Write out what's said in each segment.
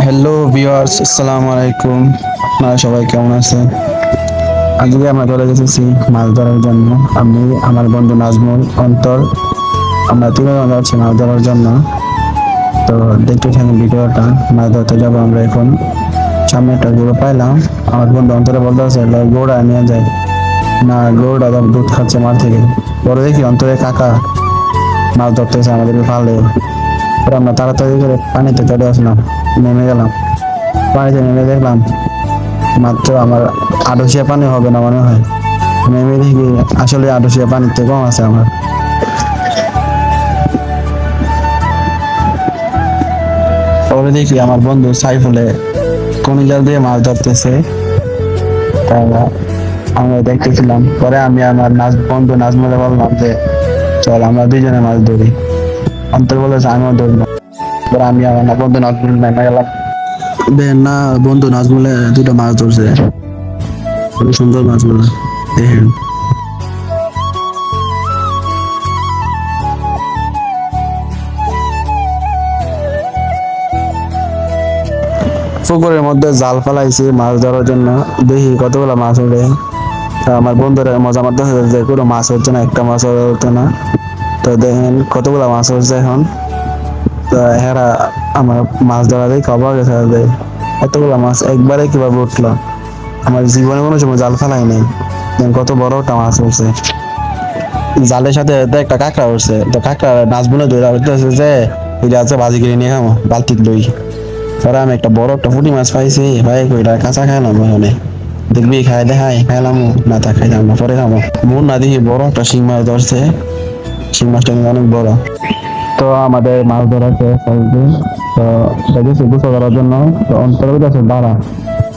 Hello viewers, আসসালামু আলাইকুম। আপনারা সবাই কেমন আছেন? আজকে আমরা চলে গেছি মাছ ধরার জন্য। আমি, আমার বন্ধু নাজমুল, অন্তর, আমরা তিনজন যাচ্ছি মাছ ধরার জন্য। তো দেখতে থাকুন ভিডিওটা। মাছ ধরতে যাবো আমরা এখন। সামনে একটা গরু পাইলাম। আমার বন্ধু অন্তরে বলতে আছে গরুটা নিয়ে যায় না, গরুটা দুধ খাচ্ছে মাঠ থেকে। পরে দেখি অন্তরে কাকা মাছ ধরতেছে আমাদের ফালে। পরে আমরা তাড়াতাড়ি করে পানিতে চলে আসলাম, নেমে গেলাম। পানিতে নেমে দেখলাম মাত্র আমার আড়শিয়া পানি হবে না মনে হয়। নেমে দেখি আসলে আড়শিয়া পানিতে কম আছে আমার। পরে দেখি আমার বন্ধু সাইফুলে কোন জাল দিয়ে মাছ ধরতেছে। তা আমরা দেখতেছিলাম। পরে আমি আমার বন্ধু নাজমুলে বললাম যে চল আমরা দুইজনে মাছ ধরি। অন্তর বলেছে আমিও ধরবো। পরে আমি আমার বন্ধু নাজমুল নেমে গেলাম। দেখেন না, বন্ধু নাজমুলে দুটো মাছ ধরছে, খুব সুন্দর মাছগুলো দেখেন। পুকুরের মধ্যে জাল ফেলাইছি মাছ ধরার জন্য, দেখি কতগুলো মাছ ওঠে। তা আমার বন্ধুরা মজা মারতেছে যে কোনো মাছ হচ্ছে না, একটা মাছ হচ্ছে না। তো দেখেন কতগুলো মাছ হচ্ছে এখন। তো হেরা আমার মাছ ধরা দেখে অবাক হয়ে যায়, এতগুলো মাছ একবারে কিভাবে উঠলো। আমার জীবনে কোনো সময় জাল ফেলাই নাই, দেখেন কত বড় একটা মাছ উঠছে। জালের সাথে তো একটা কাঁকড়া উঠছে, তো কাঁকড়া নাচবো ধরে উঠতেছে যে এটা আছে ভাজি করে নিয়ে খামো বালতি লই। পরে আমি একটা বড় একটা পুঁটি মাছ পাইছি, ভাই কইটা কাঁচা খাইলাম ওখানে। দেখবি খাই দেখাই খাইলাম না, তা খাইলাম না, পরে খাবো। মন না দেখি বড় একটা শিং মাছ ধরছে, শিং মাছটা কিন্তু অনেক বড়। তো আমাদের মাছ ধরা শেষ অলরেডি। তো দেখেছি গোসল করার জন্য। তো অন্তরের কাছে দাঁড়া,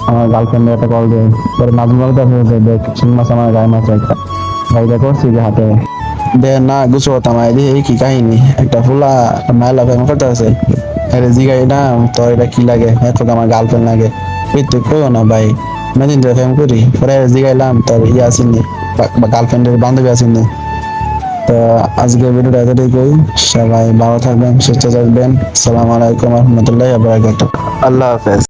আমার গার্লফ্রেন্ডের একটা কল দেয়। পরে নাজমুলের কাছে দেখ শিং মাছ আমার গায়ে মাছ একটা গাড়িটা করছি যে হাতে। দে না গুছো তামাই দি এই কি কাহিনী, একটা ফুলা মাইলা প্রেম করতে আছে। আরে জিগাই না তো এটা কি লাগে, এখন আমার গার্লফ্রেন্ড লাগে। এই তুই কইও না ভাই, মেদিন ধরে প্রেম করি। পরে জিগাইলাম তোর ইয়ে আসেনি বা গার্লফ্রেন্ডের বান্ধবী আসেনি। তো আজকে ভিডিওটা এতটুকুই। সবাই ভালো থাকবেন, সুস্থ থাকবেন। আসসালামু আলাইকুম রহমতুল্লাহ। আল্লাহ হাফেজ।